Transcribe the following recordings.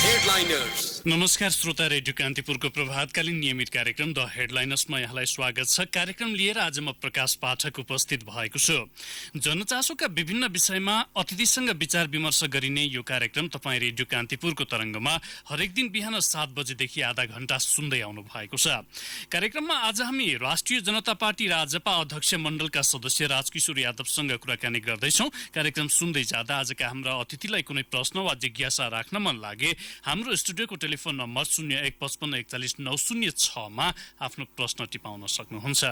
Headliners. नमस्कार श्रोता, radio कान्तिपुरको प्रभातकालीन नियमित कार्यक्रम द हेडलाइनर्समा यहाँलाई स्वागत छ। कार्यक्रम लिएर आज म प्रकाश पाठक उपस्थित भएको छु। जनचासोका विभिन्न विषयमा अतिथिसँग विचार विमर्श गरिने यो कार्यक्रम तपाईँ रेडियो कान्तिपुरको तरङ्गमा हरेक दिन बिहान 7 बजेदेखि आधा घण्टा सुन्दै आउनु भएको छ। कार्यक्रममा आज हामी राष्ट्रिय जनता पार्टी राजपा अध्यक्ष मण्डलका सदस्य राजकिशोर यादवसँग कुराकानी गर्दैछौँ। कार्यक्रम सुन्दै जाँदा आजका हाम्रा अतिथिलाई कुनै प्रश्न वा जिज्ञासा राख्न मन लागे हाम्रो स्टुडियोको टेलिफोन नम्बर 0155410906 मा आफ्नो प्रश्न टिपाउन सक्नुहुन्छ।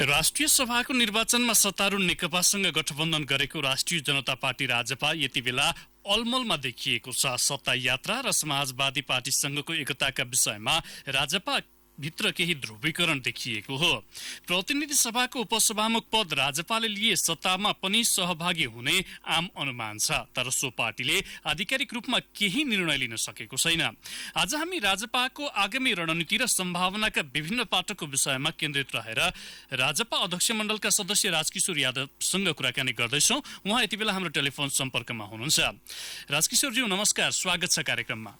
राष्ट्रिय सभाको निर्वाचनमा सत्तारूढ नेकपासँग गठबन्धन गरेको राष्ट्रिय जनता पार्टी राजपा यति बेला अलमलमा देखिएको छ। सत्ता यात्रा र समाजवादी पार्टीसँगको एकताका विषयमा राजपा भित्र केही ध्रुवीकरण देखिएको हो। प्रतिनिधि सभाको उपसभामुख पद राजपाले लिए सत्तामा पनि सहभागी हुने आम अनुमान छ, तर सो पार्टीले आधिकारिक रूपमा केही निर्णय लिन सकेको छैन। आज हामी राजपाको आगामी रणनीति र सम्भावनाका विभिन्न पाटोको विषयमा केन्द्रित रहेर राजपा अध्यक्ष मण्डलका सदस्य राजकिशोर यादवसँग कुराकानी गर्दैछौँ। उहाँ यति बेला हाम्रो टेलिफोन सम्पर्कमा हुनुहुन्छ। राजकिशोरज्यू नमस्कार, स्वागत छ कार्यक्रममा।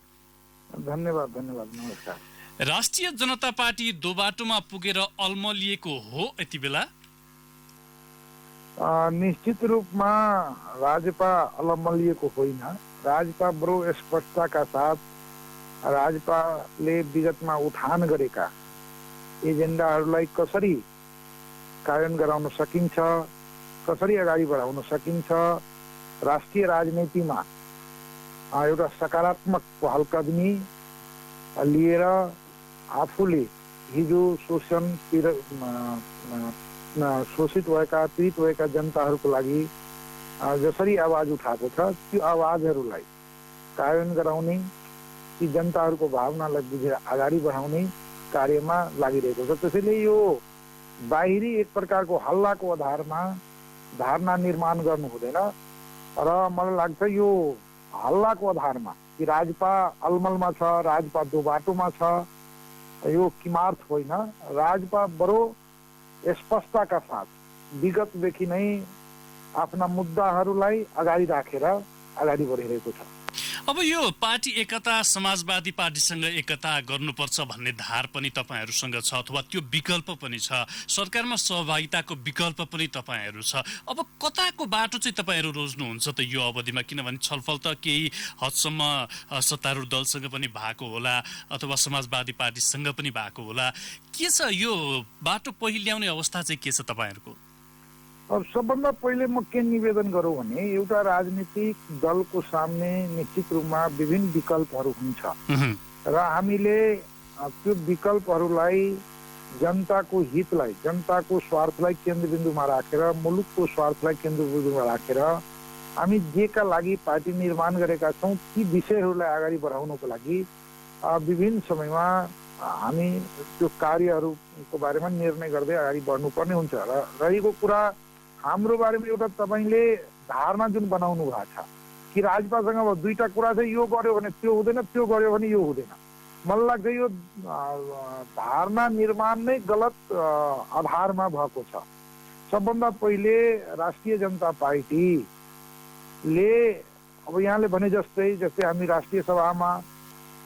धन्यवाद। नमस्कार। राष्ट्रिय जनता पार्टी दोबाटोमा पुगेर अल्मलिएको हो यति बेला? निश्चित रूपमा राजपा अलमलिएको होइन। राजपा बडो स्पष्टताका साथ राजपाले विगतमा उठान गरेका एजेन्डाहरूलाई कसरी कार्यान्वयन गराउन सकिन्छ, कसरी अगाडि बढाउन सकिन्छ, राष्ट्रिय राजनीतिमा एउटा सकारात्मक पहलकदमी लिएर आफूले हिजो शोषित भएका पीडित भएका जनताहरूको लागि जसरी आवाज उठाएको छ त्यो आवाजहरूलाई कार्यान्वयन गराउने, ती जनताहरूको भावनालाई बुझेर अगाडि बढाउने कार्यमा लागिरहेको छ। त्यसैले यो बाहिरी एक प्रकारको हल्लाको आधारमा धारणा निर्माण गर्नु हुँदैन र मलाई लाग्छ यो हल्लाको आधारमा कि राजपा अलमलमा छ, राजपा दोबाटोमा छ, यो किमार्थ होइन। राजपा बडो स्पष्टताका साथ विगतदेखि नै आफ्ना मुद्दाहरूलाई अगाडि राखेर अगाडि बढिरहेको छ। अब यो पार्टी एकता समाजवादी पार्टीसँग एकता गर्नुपर्छ भन्ने धार पनि तपाईँहरूसँग छ, अथवा त्यो विकल्प पनि छ, सरकारमा सहभागिताको विकल्प पनि तपाईँहरू छ। अब कताको बाटो चाहिँ तपाईँहरू रोज्नुहुन्छ त यो अवधिमा? किनभने छलफल त केही हदसम्म सत्तारूढ दलसँग पनि भएको होला अथवा समाजवादी पार्टीसँग पनि भएको होला। के छ यो बाटो पहिल्याउने अवस्था चाहिँ के छ तपाईँहरूको? अब सबभन्दा पहिले म के निवेदन गरौँ भने एउटा राजनीतिक दलको सामने निश्चित रूपमा विभिन्न विकल्पहरू हुन्छ र हामीले त्यो विकल्पहरूलाई जनताको हितलाई, जनताको स्वार्थलाई केन्द्रबिन्दुमा राखेर, मुलुकको स्वार्थलाई केन्द्रबिन्दुमा राखेर हामी जेका लागि पार्टी निर्माण गरेका छौँ ती विषयहरूलाई अगाडि बढाउनको लागि विभिन्न समयमा हामी त्यो कार्यहरूको बारेमा निर्णय गर्दै अगाडि बढ्नुपर्ने हुन्छ। र रहेको कुरा हाम्रो बारेमा एउटा तपाईँले धारणा जुन बनाउनु भएको छ कि राजपासँग अब दुईटा कुरा चाहिँ यो गर्यो भने त्यो हुँदैन, त्यो गर्यो भने यो हुँदैन, मलाई लाग्छ यो धारणा निर्माण नै गलत आधारमा भएको छ। सबभन्दा पहिले राष्ट्रिय जनता पार्टीले अब यहाँले भने जस्तै हामी राष्ट्रिय सभामा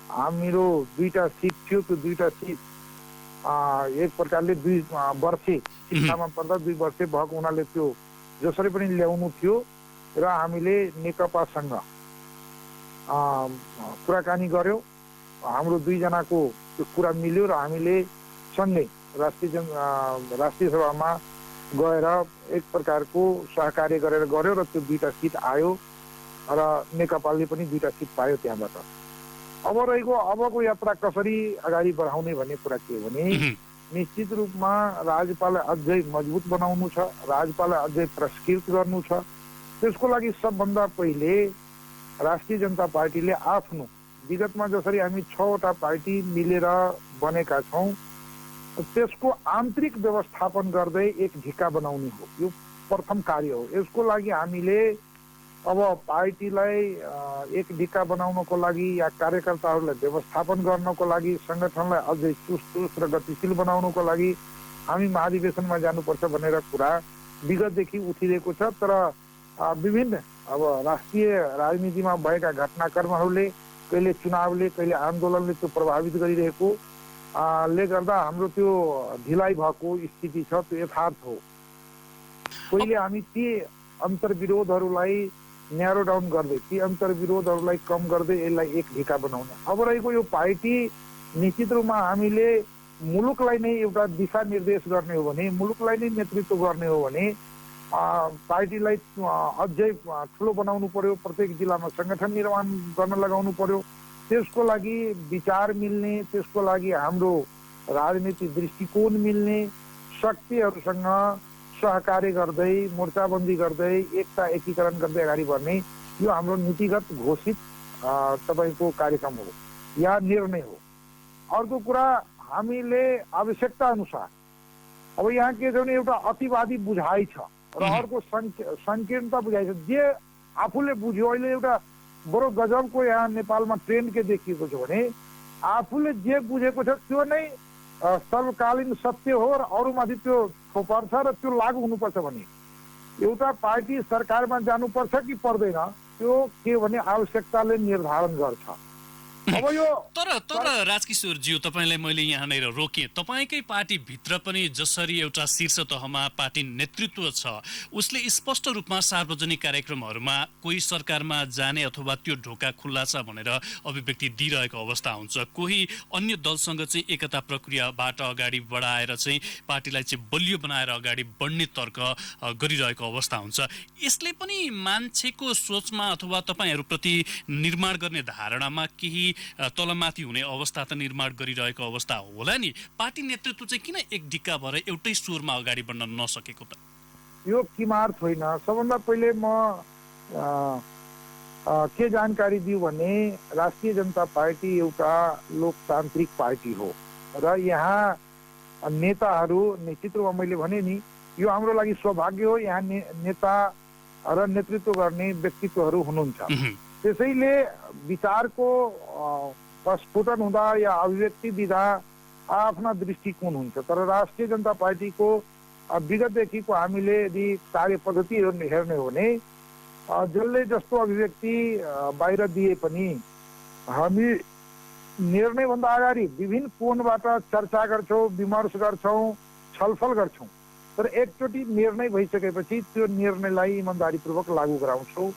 हाम्रो दुईटा सिट थियो, त्यो दुईटा सिट एक प्रकारले 2 वर्षे शिक्षामा पर्दा 2 वर्षे भएको हुनाले त्यो जसरी पनि ल्याउनु थियो र हामीले नेकपासँग कुराकानी गर्यौँ। हाम्रो दुईजनाको त्यो कुरा मिल्यो र हामीले सँगै राष्ट्रिय सभामा गएर एक प्रकारको सहकार्य गरेर गर्यो र त्यो 2टा सिट आयो र नेकपाले पनि 2टा सिट पायो त्यहाँबाट। अब रहेको अबको यात्रा कसरी अगाडि बढाउने भन्ने कुरा के हो भने निश्चित रूपमा राजपालाई अझै मजबुत बनाउनु छ, राजपालाई अझै पुरस्कृत गर्नु छ। त्यसको लागि सबभन्दा पहिले राष्ट्रिय जनता पार्टीले आफ्नो विगतमा जसरी हामी 6वटा पार्टी मिलेर बनेका छौँ त्यसको आन्तरिक व्यवस्थापन गर्दै एक ढिक्का बनाउने हो। यो प्रथम कार्य हो। यसको लागि हामीले अब पार्टीलाई एक ढिक्का बनाउनको लागि या कार्यकर्ताहरूलाई व्यवस्थापन गर्नको लागि, संगठनलाई अझै चुस्त र गतिशील बनाउनको लागि हामी महाधिवेशनमा जानुपर्छ भनेर कुरा विगतदेखि उठिरहेको छ। तर विभिन्न अब राष्ट्रिय राजनीतिमा भएका घटनाक्रमहरूले कहिले चुनावले कहिले आन्दोलनले त्यो प्रभावित गरिरहेको ले गर्दा हाम्रो त्यो ढिलाइ भएको स्थिति छ, त्यो यथार्थ हो। पहिले हामी ती अन्तर्विरोधहरूलाई न्यारो डाउन गर्दै, ती अन्तर्विरोधहरूलाई कम गर्दै यसलाई एक ढिका बनाउने। अब रहेको यो पार्टी निश्चित रूपमा हामीले मुलुकलाई नै एउटा दिशा निर्देश गर्ने हो भने, मुलुकलाई नै नेतृत्व गर्ने हो भने पार्टीलाई अझै ठुलो बनाउनु पर्यो। प्रत्येक जिल्लामा संगठन निर्माण गर्न लगाउनु पर्यो। त्यसको लागि विचार मिल्ने, त्यसको लागि हाम्रो राजनीतिक दृष्टिकोण मिल्ने, शक्तिहरूसँग सहकार्य गर्दै, मोर्चाबन्दी गर्दै, एकता एकीकरण गर्दै अगाडि बढ्ने यो हाम्रो नीतिगत घोषित तपाईँको कार्यक्रम हो या निर्णय हो। अर्को कुरा, हामीले आवश्यकता अनुसार अब यहाँ के छ भने एउटा अतिवादी बुझाइ छ र अर्को संकीर्णता बुझाइ छ। जे आफूले बुझ्यो, अहिले एउटा बडो गजबको यहाँ नेपालमा ट्रेन्ड के देखिएको छ भने आफूले जे बुझेको छ त्यो नै सर्वकालीन सत्य हो र अरूमाथि त्यो थोपर्छ र त्यो लागू हुनुपर्छ भने एउटा पार्टी सरकारमा जानुपर्छ कि पर्दैन, त्यो के भने आवश्यकताले निर्धारण गर्छ। अब यो तर राजकिशोरज्यू, तपाईँलाई मैले यहाँनिर रोकेँ। तपाईँकै पार्टीभित्र पनि जसरी एउटा शीर्ष तहमा पार्टी नेतृत्व छ, उसले स्पष्ट रूपमा सार्वजनिक कार्यक्रमहरूमा कोही सरकारमा जाने अथवा त्यो ढोका खुल्ला छ भनेर अभिव्यक्ति दिइरहेको अवस्था हुन्छ। कोही अन्य दलसँग चाहिँ एकता प्रक्रियाबाट अगाडि बढाएर चाहिँ पार्टीलाई चाहिँ बलियो बनाएर अगाडि बढ्ने तर्क गरिरहेको अवस्था हुन्छ। यसले पनि मान्छेको सोचमा अथवा तपाईँहरूप्रति निर्माण गर्ने धारणामा केही तलमाथि हुने अवस्था त निर्माण गरिरहेको अवस्था होला नि। पार्टी नेतृत्व चाहिँ किन एक ढिक्का भएर एउटै स्वरमा अगाडि बढ्न नसकेको त? यो किमार होइन। सबभन्दा पहिले म के जानकारी दिउँ भने राष्ट्रिय जनता पार्टी एउटा लोकतान्त्रिक पार्टी हो र यहाँ नेताहरू निश्चित रूपमा मैले भने नि, यो हाम्रो लागि सौभाग्य हो। यहाँ नेता र नेतृत्व गर्ने व्यक्तित्वहरू हुनुहुन्छ। त्यसैले विचारको प्रस्फुटन हुँदा या अभिव्यक्ति दिँदा आफ्ना दृष्टिकोण हुन्छ। तर राष्ट्रिय जनता पार्टीको विगतदेखिको हामीले यदि कार्य पद्धति हेर्ने हो भने जसले जस्तो अभिव्यक्ति बाहिर दिए पनि हामी निर्णयभन्दा अगाडि विभिन्न कोणबाट चर्चा गर्छौँ, विमर्श गर्छौँ, छलफल गर्छौँ। तर एकचोटि निर्णय भइसकेपछि त्यो निर्णयलाई इमान्दारीपूर्वक लागू गराउँछौँ।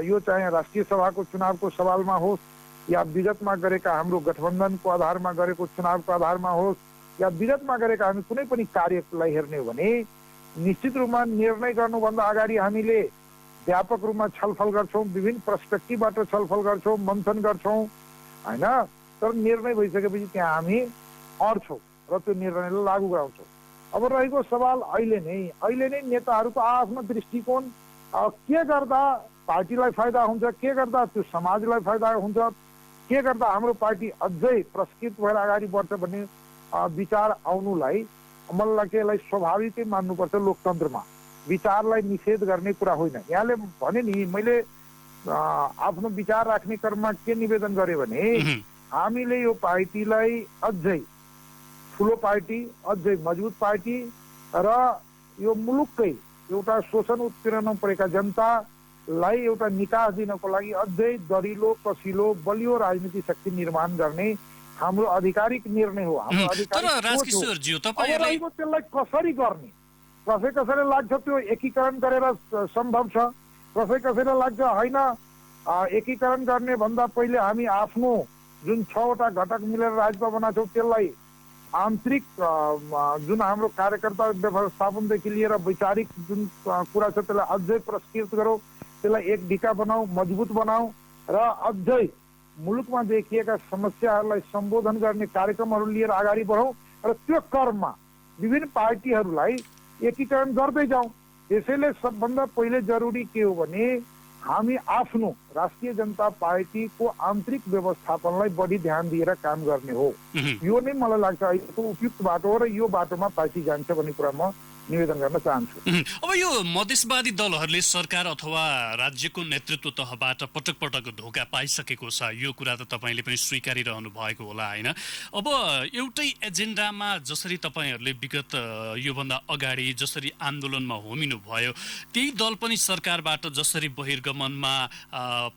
यो चाहे राष्ट्रिय सभाको चुनावको सवालमा होस् या विगतमा गरेका हाम्रो गठबन्धनको आधारमा गरेको चुनावको आधारमा होस् या विगतमा गरेका हामी कुनै पनि कार्यलाई हेर्ने हो भने निश्चित रूपमा निर्णय गर्नुभन्दा अगाडि हामीले व्यापक रूपमा छलफल गर्छौँ, विभिन्न पर्सपेक्टिभबाट छलफल गर्छौँ, मन्थन गर्छौँ होइन। तर निर्णय भइसकेपछि त्यहाँ हामी अड्छौँ र त्यो निर्णयलाई लागू गराउँछौँ। अब रहेको सवाल अहिले नै नेताहरूको आफ्नो दृष्टिकोण के गर्दा पार्टीलाई फाइदा हुन्छ, के गर्दा त्यो समाजलाई फाइदा हुन्छ, के गर्दा हाम्रो पार्टी अझै प्रस्कृत भएर अगाडि बढ्छ भन्ने विचार आउनुलाई मलाई लाग्छ यसलाई स्वाभाविकै मान्नुपर्छ। लोकतन्त्रमा विचारलाई निषेध गर्ने कुरा होइन। यहाँले भने नि, मैले आफ्नो विचार राख्ने क्रममा के निवेदन गरेँ भने हामीले यो पार्टीलाई अझै ठुलो पार्टी, अझै मजबुत पार्टी र यो मुलुककै एउटा शोषण उत्पीडनमा परेका जनतालाई एउटा निकास दिनको लागि अझै दरिलो, कसिलो, बलियो राजनीतिक शक्ति निर्माण गर्ने हाम्रो आधिकारिक निर्णय हो। हाम्रो आधिकारिक त्यसलाई कसरी गर्ने, कसैलाई लाग्छ त्यो एकीकरण गरेर सम्भव छ, कसैलाई लाग्छ होइन एकीकरण गर्ने भन्दा पहिले हामी आफ्नो जुन 6वटा घटक मिलेर राजपा बनाउँछौँ त्यसलाई आन्तरिक जुन हाम्रो कार्यकर्ता व्यवस्थापनदेखि लिएर वैचारिक जुन कुरा छ त्यसलाई अझै परिष्कृत गरौँ, त्यसलाई एक ढिका बनाऊ, मजबुत बनाऊ र अझै मुलुकमा देखिएका समस्याहरूलाई सम्बोधन गर्ने कार्यक्रमहरू लिएर अगाडि बढौँ र त्यो क्रममा विभिन्न पार्टीहरूलाई एकीकरण गर्दै जाउँ। त्यसैले सबभन्दा पहिले जरुरी के हो भने हामी आफ्नो राष्ट्रिय जनता पार्टीको आन्तरिक व्यवस्थापनलाई बढी ध्यान दिएर काम गर्ने हो। यो नै मलाई लाग्छ अहिलेको उपयुक्त बाटो हो र यो बाटोमा पार्टी जान्छ भन्ने कुरा म निवेदन गर्न चाहन्छु। अब यो मधेसवादी दलहरूले सरकार अथवा राज्यको नेतृत्व तहबाट पटक पटक धोका पाइसकेको छ, यो कुरा त तपाईँले पनि स्वीकारिरहनु भएको होला होइन? अब एउटै एजेन्डामा जसरी तपाईँहरूले विगत योभन्दा अगाडि जसरी आन्दोलनमा होमिनु भयो, त्यही दल पनि सरकारबाट जसरी बहिर्गमनमा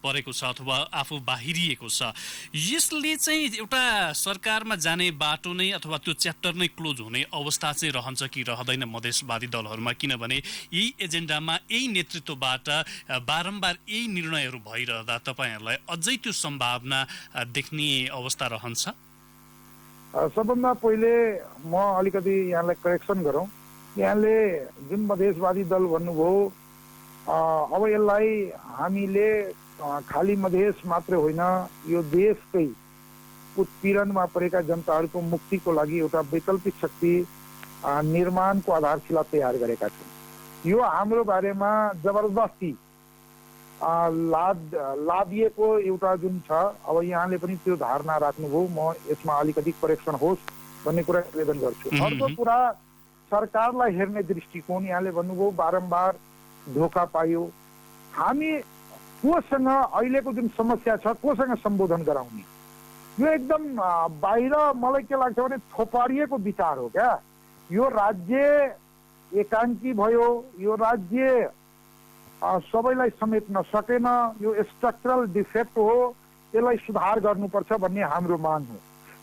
परेको छ अथवा आफू बाहिरिएको छ, यसले चाहिँ एउटा सरकारमा जाने बाटो नै अथवा त्यो च्याप्टर नै क्लोज हुने अवस्था चाहिँ रहन्छ कि रहँदैन मधेसवादी दलहरूमा? किनभने यही एजेन्डामा यही नेतृत्वबाट बारम्बार यही निर्णयहरू भइरहँदा तपाईँहरूलाई अझै त्यो सम्भावना देख्ने अवस्था रहन्छ? सबभन्दा पहिले म अलिकति यहाँलाई करेक्सन गरौँ। यहाँले जुन मधेसवादी दल भन्नुभयो, अब यसलाई हामीले खाली मधेस मात्रै होइन, यो देशकै उत्पीडनमा परेका जनताहरूको मुक्तिको लागि एउटा वैकल्पिक शक्ति निर्माणको आधारशिला तयार गरेका छौँ। यो हाम्रो बारेमा जबरजस्ती लादिएको एउटा जुन छ, अब यहाँले पनि त्यो धारणा राख्नुभयो, म यसमा अलिकति करेक्सन होस् भन्ने कुरा निवेदन गर्छु। अर्को कुरा, सरकारलाई हेर्ने दृष्टिकोण, यहाँले भन्नुभयो बारम्बार धोका पायो। हामी कोसँग अहिलेको जुन समस्या छ कोसँग सम्बोधन गराउने, यो एकदम बाहिर मलाई के लाग्छ भने थोपारिएको विचार हो क्या। यो राज्य एकाङ्की भयो, यो राज्य सबैलाई समेट्न सकेन, यो स्ट्रक्चरल डिफेक्ट हो, यसलाई सुधार गर्नुपर्छ भन्ने हाम्रो माग हो।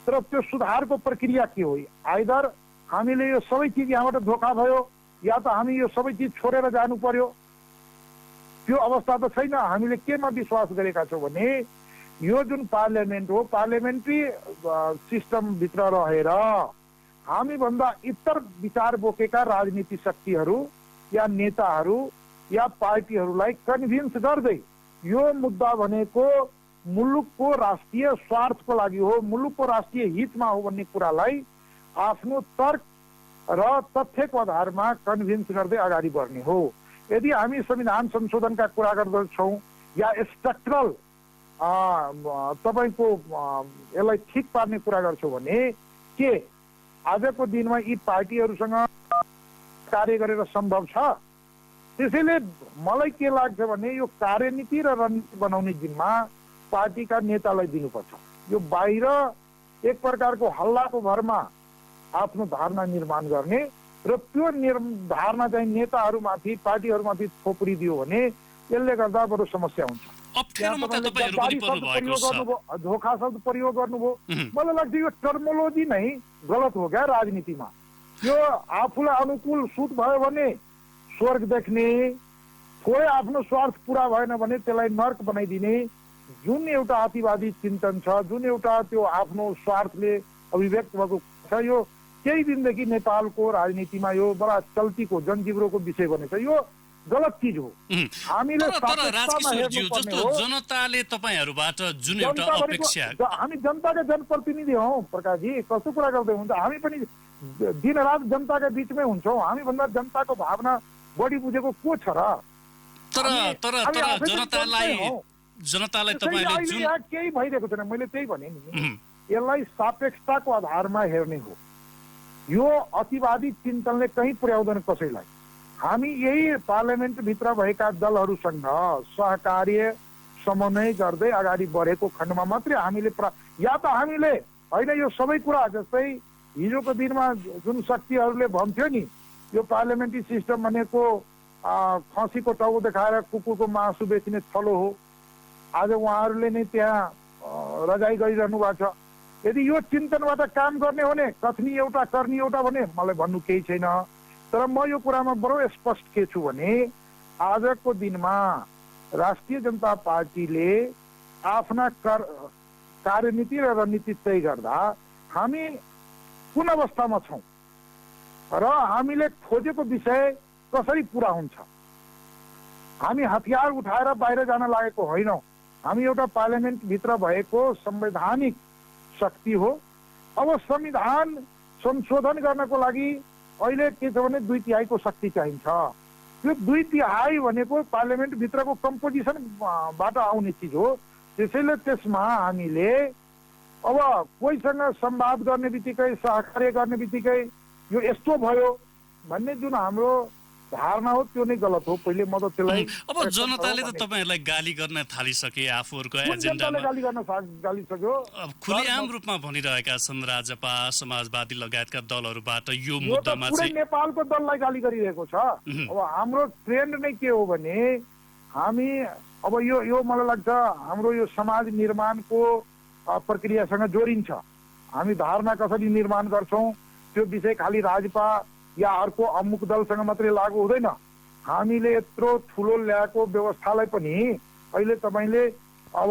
तर त्यो सुधारको प्रक्रिया के हो? आइदर हामीले यो सबै चिज यहाँबाट धोका भयो, या त हामी यो सबै चिज छोडेर जानु पर्यो। त्यो अवस्था त छैन। हामीले केमा विश्वास गरेका छौँ भने यो जुन पार्लियामेन्ट हो, पार्लियामेन्ट्री सिस्टमभित्र रहेर हामी भन्दा इतर विचार बोकेका राजनीतिक शक्तिहरू या नेताहरू या पार्टीहरूलाई कन्भिन्स गर्दै यो मुद्दा भनेको मुलुकको राष्ट्रिय स्वार्थको लागि हो, मुलुकको राष्ट्रिय हितमा हो भन्ने कुरालाई आफ्नो तर्क र तथ्यको आधारमा कन्भिन्स गर्दै अगाडि बढ्ने हो। यदि हामी संविधान संशोधनका कुरा गर्दछौँ या स्ट्रक्चरल तपाईँको यसलाई ठिक पार्ने कुरा गर्छौँ भने के आजको दिनमा यी पार्टीहरूसँग कार्य गरेर सम्भव छ? त्यसैले मलाई के लाग्छ भने यो कार्यनीति र रणनीति बनाउने जिम्मा पार्टीका नेतालाई दिनुपर्छ। यो बाहिर एक प्रकारको हल्लाको भरमा आफ्नो धारणा निर्माण गर्ने र त्यो धारणा चाहिँ नेताहरूमाथि पार्टीहरूमाथि थोपरिदियो भने यसले गर्दा बडो समस्या हुन्छ। धोखा शब्द प्रयोग गर्नुभयो, मलाई लाग्छ यो टर्मोलोजी नै गलत हो क्या राजनीतिमा। यो आफूलाई अनुकूल सुट भयो भने स्वर्ग देख्ने, थोरै आफ्नो स्वार्थ पुरा भएन भने त्यसलाई नर्क बनाइदिने जुन एउटा अतिवादी चिन्तन छ, जुन एउटा त्यो आफ्नो स्वार्थले अभिव्यक्त भएको छ, यो केही दिनदेखि नेपालको राजनीतिमा यो बडा चल्तीको जनजीवनको विषय बनेछ। यो गलत चिज हो। हामीले जनताले तपाईहरुबाट जुन एउटा अपेक्षा, हामी जनताका जनप्रतिनिधि हौ प्रकाशजी, कस्तो कुरा गर्दै हुन्छ? हामी पनि दिन रात जनताका बीचमै हुन्छौँ। हामी भन्दा जनताको भावना बढी बुझेको को छ र? तर जनतालाई तपाईले जुन केही भइरहेको छैन। मैले त्यही भने नि, यसलाई सापेक्षताको आधारमा हेर्ने हो। यो अतिवादी चिन्तनले कहीँ पुर्याउँदैन कसैलाई। हामी यही पार्लियामेन्ट भित्र भएका दलहरूसँग सहकार्य समन्वय गर्दै अगाडि बढेको खण्डमा मात्रै हामीले या त हामीले होइन यो सबै कुरा, जस्तै हिजोको दिनमा जुन शक्तिहरूले भन्थ्यो नि यो पार्लियामेन्ट्री सिस्टम भनेको खसीको टाउ देखाएर कुकुरको मासु बेच्ने थलो हो, आज उहाँहरूले नै त्यहाँ रजाइ गरिरहनु भएको छ। यदि यो चिन्तनबाट काम गर्ने हो भने कथनी एउटा करनी एउटा भने मलाई भन्नु केही छैन। तर म यो कुरामा बडो स्पष्ट के छु भने आजको दिनमा राष्ट्रिय जनता पार्टीले आफ्ना कार्यनीति र रणनीति तय गर्दा हामी कुन अवस्थामा छौँ र हामीले खोजेको विषय कसरी पुरा हुन्छ। हामी हतियार उठाएर बाहिर जान लागेको होइनौँ। हामी एउटा पार्लियामेन्ट भित्र भएको संवैधानिक शक्ति हो। अब संविधान संशोधन गर्नको लागि अहिले के छ भने 2/3 शक्ति चाहिन्छ। यो 2/3 भनेको पार्लियामेन्ट भित्रको कम्पोजिसनबाट आउने चिज हो। त्यसैले त्यसमा हामीले अब कोहीसँग संवाद गर्ने बित्तिकै सहकार्य गर्ने बित्तिकै यो यस्तो भयो भन्ने जुन हाम्रो धारणा हो त्यो नै गलत हो। पहिले म त त्यसलाई अब जनताले त तपाईँहरूलाई गाली गर्न थालिसके आफूहरूको एजेन्डामा गाली गालिसक्यो। खुलेआम रूपमा भनिरहेका छन् राजपा समाजवादी लगायतका दलहरूबाट यो त मुद्दामा पुरै चाहिँ नेपालको दललाई गाली गरिरहेको छ। अब हाम्रो ट्रेन्ड नै के हो भने हामी अब यो मलाई लाग्छ हाम्रो यो समाज निर्माणको प्रक्रियासँग जोडिन्छ। हामी धारणा कसरी निर्माण गर्छौँ त्यो विषय खालि राजपा या अर्को अमुक दलसँग मात्रै लागू हुँदैन। हामीले यत्रो ठुलो ल्याएको व्यवस्थालाई पनि अहिले तपाईँले अब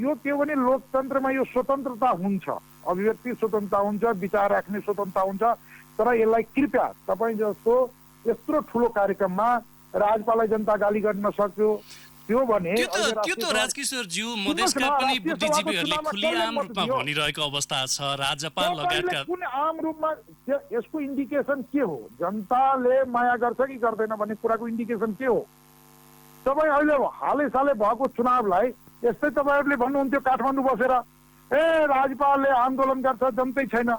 यो के भने लोकतन्त्रमा यो स्वतन्त्रता हुन्छ, अभिव्यक्ति स्वतन्त्रता हुन्छ, विचार राख्ने स्वतन्त्रता हुन्छ। तर यसलाई कृपया तपाईँ जस्तो यत्रो ठुलो कार्यक्रममा राजपालाई जनता गाली गर्न सक्यो त्यो भने त्यो त राजकिशोरज्यू मधेसका पनि बुद्धिजीवीहरूले खुलेआम रूपमा भनिरहेको अवस्था छ। राजपा लगायतका कुन आम रूपमा यसको इन्डिकेसन के हो? जनताले माया गर्छ कि गर्दैन भन्ने कुराको इन्डिकेसन के हो? तपाईँ अहिले हालै सालै भएको चुनावलाई यस्तै तपाईँहरूले भन्नुहुन्थ्यो काठमाडौँ बसेर, ए राजपाले आन्दोलन गर्छ जनतै छैन।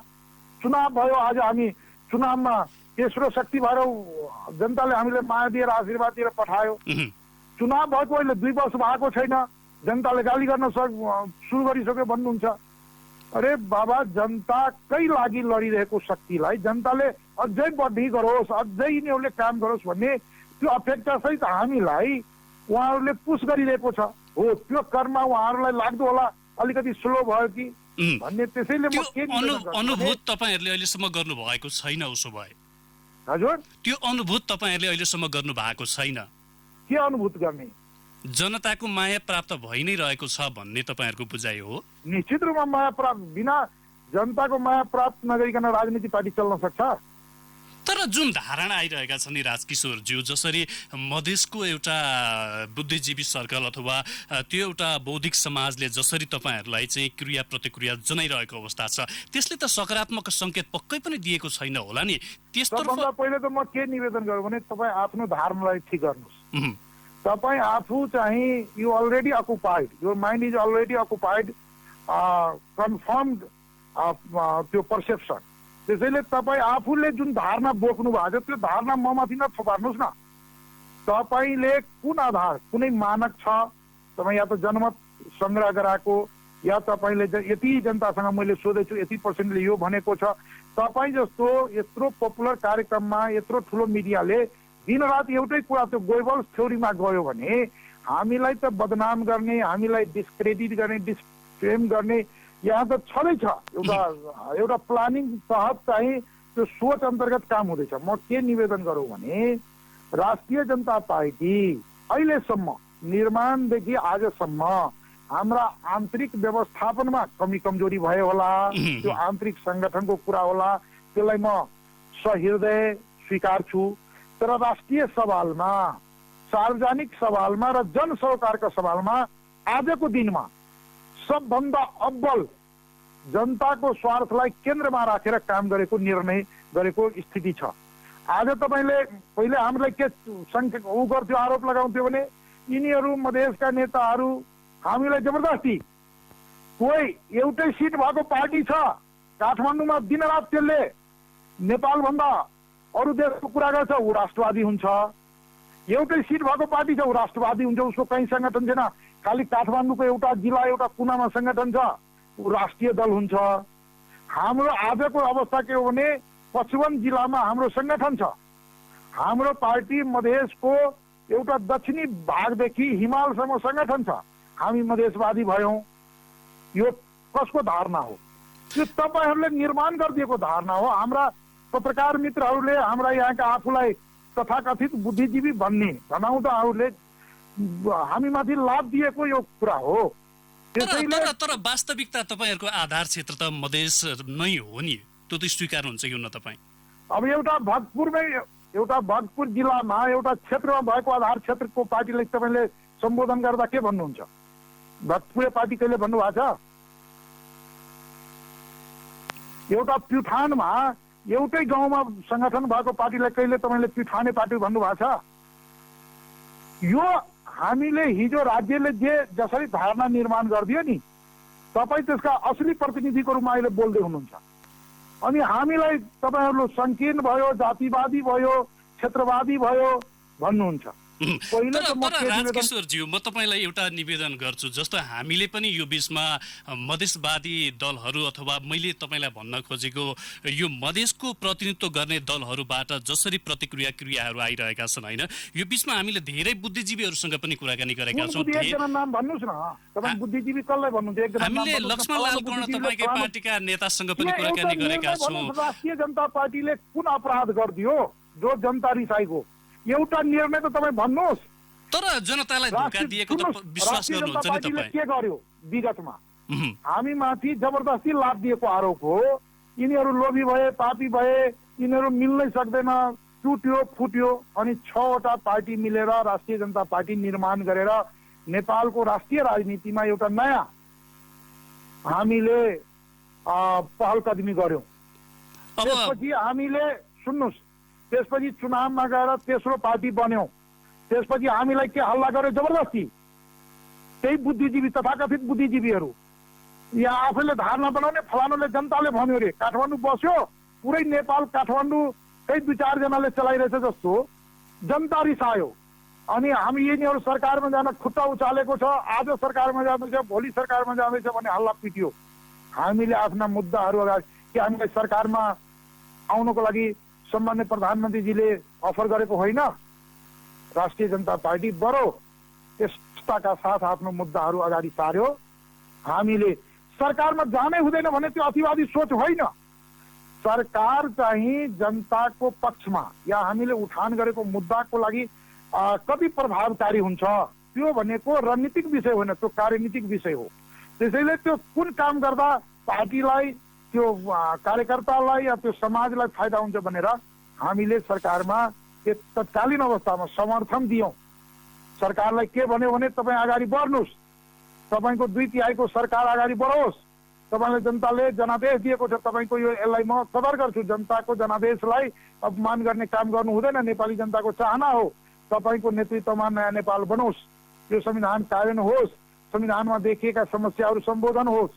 चुनाव भयो, आज हामी चुनावमा तेस्रो शक्ति भएर जनताले हामीले माया दिएर आशीर्वाद दिएर पठायो। चुनाव भएको अहिले 2 वर्ष भएको छैन, जनताले गाली गर्न सुरु गरिसक्यो भन्नुहुन्छ। अरे बाबा, जनताकै लागि लडिरहेको शक्तिलाई जनताले अझै बढी गरोस्, अझै यिनीहरूले काम गरोस् भन्ने त्यो अपेक्षासहित हामीलाई उहाँहरूले पुस गरिरहेको छ। हो, त्यो कर्ममा उहाँहरूलाई लाग्दो होला अलिकति स्लो भयो कि भन्ने। त्यसैले म के अनुभूत तपाईँहरूले अहिलेसम्म गर्नु भएको छैन। उसो भए हजुर त्यो अनुभूत तपाईँहरूले अहिलेसम्म गर्नु भएको छैन। के अनुभूत गर्ने? जनताको माया प्राप्त भइ नै रहेको छ भन्ने तपाईँहरूको बुझाइ हो? निश्चित रूपमा माया प्राप्त, बिना जनताको माया प्राप्त नगरिकन राजनीति पार्टी चल्न सक्छ? तर जुन धारणा आइरहेका छन् नि राजकिशोरज्यू, जसरी मधेसको एउटा बुद्धिजीवी सर्कल अथवा त्यो एउटा बौद्धिक समाजले जसरी तपाईँहरूलाई चाहिँ क्रिया प्रतिक्रिया जनाइरहेको अवस्था छ, त्यसले त सकारात्मक सङ्केत पक्कै पनि दिएको छैन होला नि। त्यसभन्दा पहिले त म के निवेदन गरौँ भने तपाईँ आफ्नो धारणालाई ठिक गर्नुहोस्। तपाईँ आफू चाहिँ you already occupied, your mind is already occupied, confirmed त्यो पर्सेप्सन। त्यसैले तपाईँ आफूले जुन धारणा बोक्नु भएको छ त्यो धारणा ममाथि नथोपार्नुहोस् न। तपाईँले कुन आधार, कुनै मानक छ, तपाईँ या त जनमत सङ्ग्रह गराएको, या तपाईँले यति जनतासँग मैले सोधेछु यति % यो भनेको छ। तपाईँ जस्तो यत्रो पपुलर कार्यक्रममा यत्रो ठुलो मिडियाले दिनरात एउटै कुरा त्यो गोइबल्स थ्योरीमा गयो भने हामीलाई त बदनाम गर्ने, हामीलाई डिस्क्रेडिट गर्ने, डिस्फेम गर्ने यहाँ त छँदैछ। एउटा प्लानिङ तहत चाहिँ त्यो सोच अन्तर्गत काम हुँदैछ। म के निवेदन गरौँ भने राष्ट्रिय जनता पार्टी अहिलेसम्म निर्माणदेखि आजसम्म हाम्रा आन्तरिक व्यवस्थापनमा कमी कमजोरी भयो होला, त्यो आन्तरिक सङ्गठनको कुरा होला, त्यसलाई म सहृदय स्वीकार्छु। तर राष्ट्रिय सवालमा, सार्वजनिक सवालमा र जनसरोकारका सवालमा आजको दिनमा सबभन्दा अब्बल जनताको स्वार्थलाई केन्द्रमा राखेर काम गरेको, निर्णय गरेको स्थिति छ। आज तपाईँले पहिले हामीलाई के गर्थ्यो, आरोप लगाउँथ्यो भने यिनीहरू मधेसका नेताहरू हामीलाई जबरजस्ती, कोही एउटै सिट भएको पार्टी छ काठमाडौँमा, दिनरात त्यसले नेपालभन्दा अरू देशको कुरा गर्छ, ऊ राष्ट्रवादी हुन्छ। एउटै सिट भएको पार्टी छ, ऊ राष्ट्रवादी हुन्छ, उसको कहीँ सङ्गठन छैन। खालि काठमाडौँको एउटा जिल्ला एउटा कुनामा सङ्गठन छ, ऊ राष्ट्रिय दल हुन्छ। हाम्रो आजको अवस्था के हो भने 55 जिल्लामा हाम्रो सङ्गठन छ। हाम्रो पार्टी मधेसको एउटा दक्षिणी भागदेखि हिमालसम्म सङ्गठन छ। हामी मधेसवादी भयौँ। यो कसको धारणा हो? त्यो तपाईँहरूले निर्माण गरिदिएको धारणा हो। हाम्रा पत्रकार मित्रहरूले, हाम्रा यहाँका आफूलाई तथाकथित बुद्धिजीवी भन्ने भनाउँदाहरूले हामीमाथि लाभ दिएको यो कुरा हो। तर वास्तविकता तपाईँहरूको आधार क्षेत्र त मधेस नै हो नि, त्यो त स्वीकार्नुहुन्छ कि न तपाईँ? अब एउटा भक्तपुर जिल्लामा एउटा क्षेत्रमा भएको आधार क्षेत्रको पार्टीलाई तपाईँले सम्बोधन गर्दा के भन्नुहुन्छ? भक्तपुरे पार्टी कहिले भन्नुभएको छ? एउटा प्युठानमा एउटै गाउँमा सङ्गठन भएको पार्टीलाई कहिले तपाईँले प्युठाने पार्टी भन्नुभएको छ? यो हामीले हिजो राज्यले जसरी धारणा निर्माण गरिदियो नि, तपाईँ त्यसका असली प्रतिनिधिको रूपमा अहिले बोल्दै हुनुहुन्छ। अनि हामीलाई तपाईहरुले संकीर्ण भयो, जातिवादी भयो, क्षेत्रवादी भयो भन्नुहुन्छ। राजकिशोरज्यू, म तपाईँलाई एउटा निवेदन गर्छु। जस्तो हामीले पनि यो बीचमा मधेसवादी दलहरू अथवा मैले तपाईँलाई भन्न खोजेको यो मधेसको प्रतिनिधित्व गर्ने दलहरूबाट जसरी क्रियाहरू आइरहेका छन् होइन, यो बीचमा हामीले धेरै बुद्धिजीवीहरूसँग पनि कुराकानी गरेका छौँ। एकजना नाम भन्नुस् न, तपाईं बुद्धिजीवी कसलाई भन्नुहुन्छ? एकजना हामीले लक्ष्मणलाल कर्ण तपाईँकै पार्टीका नेतासँग पनि कुराकानी गरेका छौँ। राष्ट्रिय जनता पार्टीले कुन अपराध गरिदियो जो जनता रिसाइको? एउटा निर्णय त तपाईँ भन्नुहोस्। तर जनतालाई धोका दिएको त विश्वास गर्नुहुन्छ नि तपाईँ? के गर्यो विगतमा? हामी माथि जबरदस्ती लाभ दिएको आरोप हो। यिनीहरू लोभी भए, पापी भए, यिनीहरू मिल्नै सक्दैन, टुट्यो फुट्यो। अनि 6 वटा पार्टी मिलेर राष्ट्रिय जनता पार्टी निर्माण गरेर नेपालको राष्ट्रिय राजनीतिमा एउटा नयाँ हामीले पहल कदमी गर्यौं। त्यसपछि हामीले सुन्नुहोस्, त्यसपछि चुनावमा गएर तेस्रो पार्टी बन्यौं। त्यसपछि हामीलाई के हल्ला गर्यो? जबरदस्ती। त्यही बुद्धिजीवी, तथाकथित बुद्धिजीवीहरू यहाँ आफैले धारणा बनाउने, फलानुले जनताले भन्यो रे, काठमाडौँ बस्यो, पुरै नेपाल काठमाडौँ त्यही 2-4 जनाले चलाइरहेछ जस्तो जनता रिसायो। अनि हामी यिनीहरू सरकारमा जान खुट्टा उचालेको छ, आज सरकारमा जाँदैछ, भोलि सरकारमा जाँदैछ भने हल्ला पिट्यो। हामीले आफ्ना मुद्दाहरू अगाडि, कि हामीलाई सरकारमा आउनको लागि सम्मान्य प्रधानमन्त्रीजीले अफर गरेको होइन? राष्ट्रिय जनता पार्टी बडो त्यस्ताका साथ आफ्नो मुद्दाहरू अगाडि सार्यो। हामीले सरकारमा जानै हुँदैन भने त्यो अतिवादी सोच होइन। सरकार चाहिँ जनताको पक्षमा या हामीले उठान गरेको मुद्दाको लागि कति प्रभावकारी हुन्छ त्यो भनेको रणनीतिक विषय होइन, त्यो कार्यनीतिक विषय हो। त्यसैले त्यो कुन काम गर्दा पार्टीलाई, त्यो कार्यकर्तालाई या त्यो समाजलाई फाइदा हुन्छ भनेर हामीले सरकारमा तत्कालीन अवस्थामा समर्थन दियौं। सरकारलाई के भन्यो भने तपाईँ अगाडि बढ्नुहोस्, तपाईँको 2/3 सरकार अगाडि बढोस्, तपाईँलाई जनताले जनादेश दिएको छ, तपाईँको यो यसलाई म कदर गर्छु। जनताको जनादेशलाई अपमान गर्ने काम गर्नु हुँदैन। नेपाली जनताको चाहना हो तपाईँको नेतृत्वमा नयाँ नेपाल बनोस्, यो संविधान कार्यान्वयन होस्, संविधानमा देखिएका समस्याहरू सम्बोधन होस्।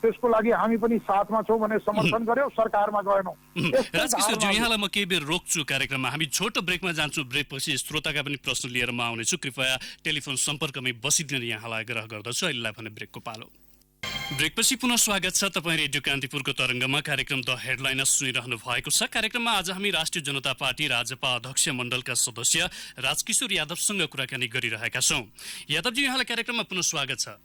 त्यसको लागि हामी पनि साथमा छौँ भने समर्थन गर्यौं, सरकारमा गएनौं। राजकिशोरज्यू, यहाँलाई म केही बेर रोक्छु कार्यक्रममा। हामी छोटो ब्रेकमा जान्छौँ। ब्रेकपछि श्रोताका पनि प्रश्न लिएर म आउनेछु। कृपया टेलिफोन सम्पर्कमै बसिदिन यहाँलाई आग्रह गर्दछु। अहिलेलाई भने ब्रेकको पालो। ब्रेकपछि पुनः स्वागत छ। तपाईँ रेडियो कान्तिपुरको तरङ्गमा कार्यक्रम द हेडलाइनर सुनिरहनु भएको छ। कार्यक्रममा आज हामी राष्ट्रिय जनता पार्टी राजपा अध्यक्ष मण्डलका सदस्य राजकिशोर यादवसँग कुराकानी गरिरहेका छौँ। यादवजी, यहाँलाई कार्यक्रममा पुनः स्वागत छ।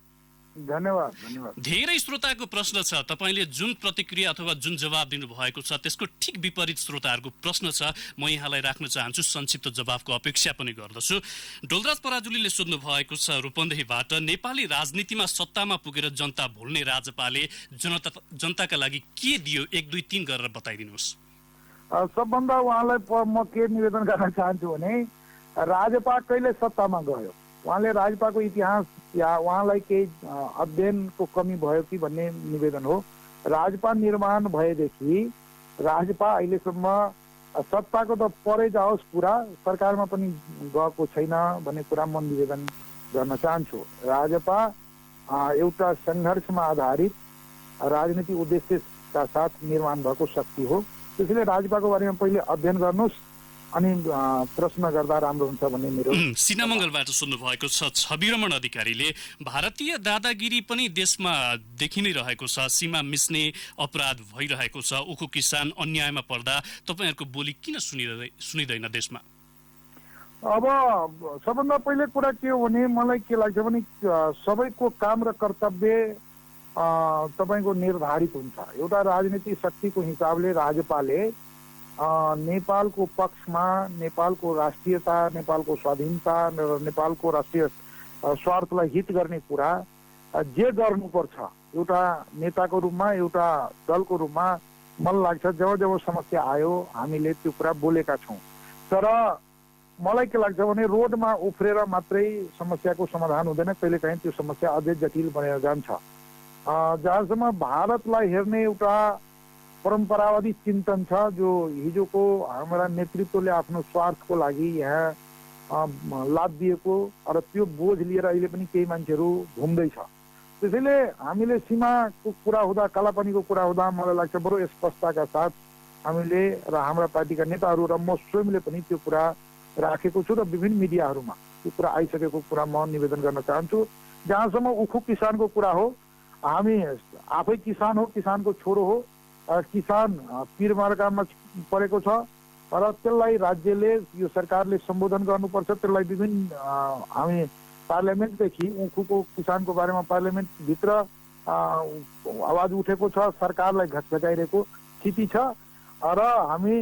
धन्यवाद। धन्यवाद। धेरै श्रोताको प्रश्न छ। तपाईँले जुन प्रतिक्रिया अथवा जुन जवाब दिनुभएको छ त्यसको ठिक विपरीत श्रोताहरूको प्रश्न छ। म यहाँलाई राख्न चाहन्छु, संक्षिप्त जवाबको अपेक्षा पनि गर्दछु। डोलराज पराजुलीले सोध्नु भएको छ रूपन्देहीबाट, नेपाली राजनीतिमा सत्तामा पुगेर जनता भुल्ने राजपाले जनताका लागि के दियो? 1, 2, 3 गरेर बताइदिनुहोस्। सबभन्दा उहाँलाई म के निवेदन गर्न चाहन्छु भने राजपा कहिले सत्तामा गयो? उहाँले राजपाको इतिहास या उहाँलाई केही अध्ययनको कमी भयो कि भन्ने निवेदन हो। राजपा निर्माण भएदेखि राजपा अहिलेसम्म सत्ताको त परै जाओस्, पुरा सरकारमा पनि गएको छैन भन्ने कुरा म निवेदन गर्न चाहन्छु। राजपा एउटा सङ्घर्षमा आधारित राजनीतिक उद्देश्यका साथ निर्माण भएको शक्ति हो। त्यसैले राजपाको बारेमा पहिले अध्ययन गर्नुहोस् अनि प्रश्न गर्दा राम्रो हुन्छ भन्ने मेरो। सिनामङ्गलबाट सुन्नु भएको छ छविरमण अधिकारीले, भारतीय दादागिरी पनि देशमा देखि नै रहेको छ, सीमा मिच्ने अपराध भइरहेको छ, उखु किसान अन्यायमा पर्दा तपाईँहरूको बोली किन सुनिँदैन देशमा? अब सबभन्दा पहिले कुरा के हो भने मलाई के लाग्छ भने सबैको काम र कर्तव्य तपाईँको निर्धारित हुन्छ। एउटा राजनीतिक शक्तिको हिसाबले राजपाले नेपालको पक्षमा, नेपालको राष्ट्रियता, नेपालको स्वाधीनता र नेपालको राष्ट्रिय स्वार्थलाई हित गर्ने कुरा जे गर्नुपर्छ एउटा नेताको रूपमा, एउटा दलको रूपमा मलाई लाग्छ जब जब समस्या आयो हामीले त्यो कुरा बोलेका छौँ। तर मलाई के लाग्छ भने रोडमा उफ्रेर मात्रै समस्याको समाधान हुँदैन, कहिलेकाहीँ त्यो समस्या अझै जटिल बनेर जान्छ। जहाँसम्म भारतलाई हेर्ने एउटा परम्परावादी चिन्तन छ जो हिजोको हाम्रा नेतृत्वले आफ्नो स्वार्थको लागि यहाँ लाद दिएको र त्यो बोझ लिएर अहिले पनि केही मान्छेहरू घुम्दैछ। त्यसैले हामीले सीमाको कुरा हुँदा, कालापानीको कुरा हुँदा मलाई लाग्छ बरु स्पष्टताका साथ हामीले र हाम्रा पार्टीका नेताहरू र म स्वयंले पनि त्यो कुरा राखेको छु र विभिन्न मिडियाहरूमा त्यो कुरा आइसकेको कुरा म निवेदन गर्न चाहन्छु। जहाँसम्म उखु किसानको कुरा हो, हामी आफै किसान हो, किसानको छोरो हो, किसान पीरमार्कामा परेको छ र त्यसलाई राज्यले, यो सरकारले सम्बोधन गर्नुपर्छ। त्यसलाई विभिन्न हामी पार्लियामेन्टदेखि उखुको किसानको बारेमा पार्लियामेन्टभित्र आवाज उठेको छ, सरकारलाई घचघचाइरहेको स्थिति छ र हामी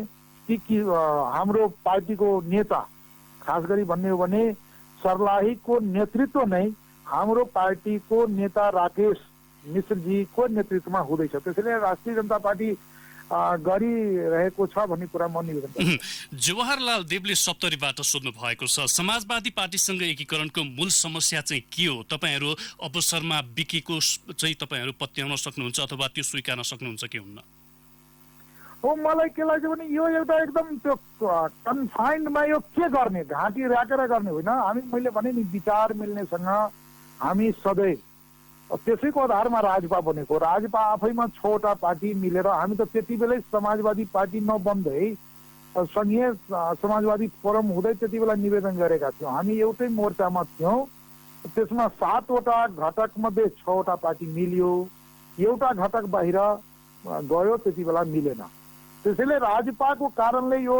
हाम्रो पार्टीको नेता, खास गरी भन्ने हो भने सर्लाहीको नेतृत्व नै हाम्रो पार्टीको नेता राकेश मिश्रजीको नेतृत्वमा हुँदैछ। त्यसैले राष्ट्रिय जनता पार्टी गरिरहेको छ भन्ने कुरा म निवेदन गर्छु। जवाहरलाल देवले सप्तरीबाट सोध्नु भएको छ, समाजवादी पार्टीसँग एकीकरणको मूल समस्या चाहिँ के हो? तपाईहरू अवसरमा बिकेको चाहिँ तपाईहरू पत्याउन सक्नुहुन्छ अथवा त्यो स्वीकार्न सक्नुहुन्छ कि हुन्न? हो, मलाई के लाग्छ भने यो एउटा एकदम त्यो कन्फाइन्डमा यो के गर्ने, घाँटी राखेर गर्ने होइन। मैले भने नि विचार मिल्नेसँग हामी सधैँ त्यसैको आधारमा राजपा बनेको। राजपा आफैमा 6वटा पार्टी मिलेर, हामी त त्यति बेलै समाजवादी पार्टी नबन्दै संघीय समाजवादी फोरम हुँदै त्यति बेला निवेदन गरेका थियौँ। हामी एउटै मोर्चामा थियौँ। त्यसमा 7वटा घटक मध्ये 6वटा पार्टी मिल्यो, एउटा घटक बाहिर गयो, त्यति बेला मिलेन। त्यसैले राजपाको कारणले यो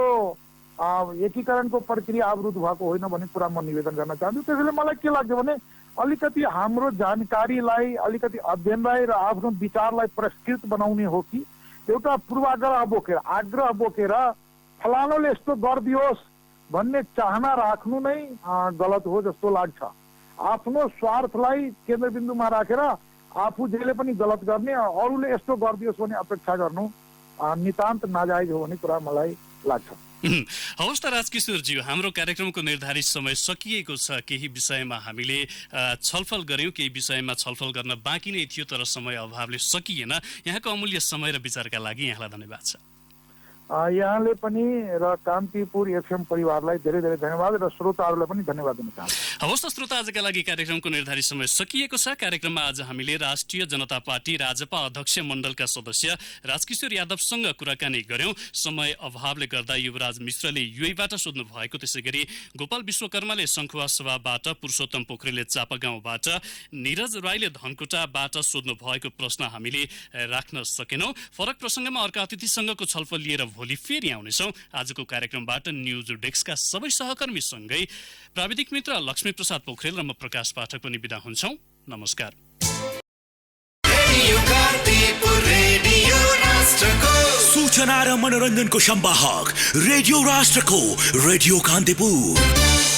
एकीकरणको प्रक्रिया अवरुद्ध भएको होइन भन्ने कुरा म निवेदन गर्न चाहन्छु। त्यसैले मलाई के लाग्छ भने अलिकति हाम्रो जानकारीलाई, अलिकति अध्ययनलाई र आफ्नो विचारलाई परिष्कृत बनाउने हो कि एउटा पूर्वाग्रह बोकेर, आग्रह बोकेर फलानोले यस्तो गरिदियोस् भन्ने चाहना राख्नु नै गलत हो जस्तो लाग्छ। आफ्नो स्वार्थलाई केन्द्रबिन्दुमा राखेर आफू जहिले पनि गलत गर्ने, अरूले यस्तो गरिदियोस् भन्ने अपेक्षा गर्नु नितान्त नाजायज हो भन्ने कुरा मलाई लाग्छ। हवस् त राजकिशोरज्यू, हाम्रो कार्यक्रमको निर्धारित समय सकिएको छ। केही विषयमा हामीले छलफल गर्यौं, केही विषयमा छलफल गर्न बाँकी नै थियो, तर समय अभावले सकिएन। यहाँको अमूल्य समय र विचारका लागि यहाँलाई धन्यवाद छ। यहाँले पनि र कान्तिपुर एफएम परिवारलाई धेरै धेरै धन्यवाद र श्रोताहरूलाई पनि धन्यवाद दिन चाहन्छु। हवस् त श्रोता, आजका लागि कार्यक्रमको निर्धारित समय सकिएको छ। कार्यक्रममा आज हामीले राष्ट्रिय जनता पार्टी राजपा अध्यक्ष मण्डलका सदस्य राजकिशोर यादवसँग कुराकानी गर्यौं। समय अभावले गर्दा युवराज मिश्रले युएबाट सोध्नु भएको, त्यसैगरी गोपाल विश्वकर्माले सङ्खुवा सभाबाट, पुरुषोत्तम पोखरेलले चापागाउँबाट, निरज राईले धनकुटाबाट सोध्नु भएको प्रश्न हामीले राख्न सकेनौं। फरक प्रसङ्गमा अर्का अतिथिसँगको छलफल लिएर भोलि फेरि आउनेछौँ। आजको कार्यक्रमबाट न्युज डेस्कका सबै सहकर्मीसँगै प्राविधिक मित्र लक्ष्मी प्रसाद पोखरेल र म प्रकाश पाठक पनि बिदा हुन्छौँ। नमस्कार। सूचना र मनोरञ्जनको संवाहक रेडियो राष्ट्रको रेडियो कान्तिपुर।